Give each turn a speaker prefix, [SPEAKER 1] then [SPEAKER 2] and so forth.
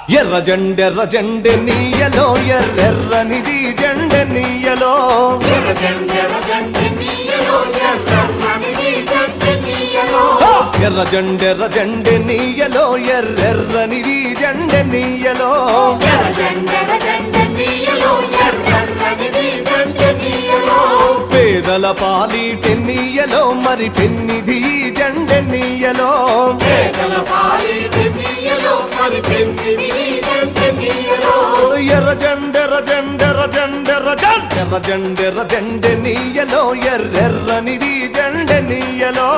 [SPEAKER 1] ఎర్ర జెండె నీయలో ఎర్రెర్రనిది జెండె నీయలో ఎర్ర జెండె నీయలో ఎర్రెర్రనిది జెండె నీయలో పేదల పాలిటెన్నీయలో మరి పెన్నిధి జెండె నీయలో ఎర్ర జెండె నీయలో ఎర్రెర్రనిది జెండె నీయలో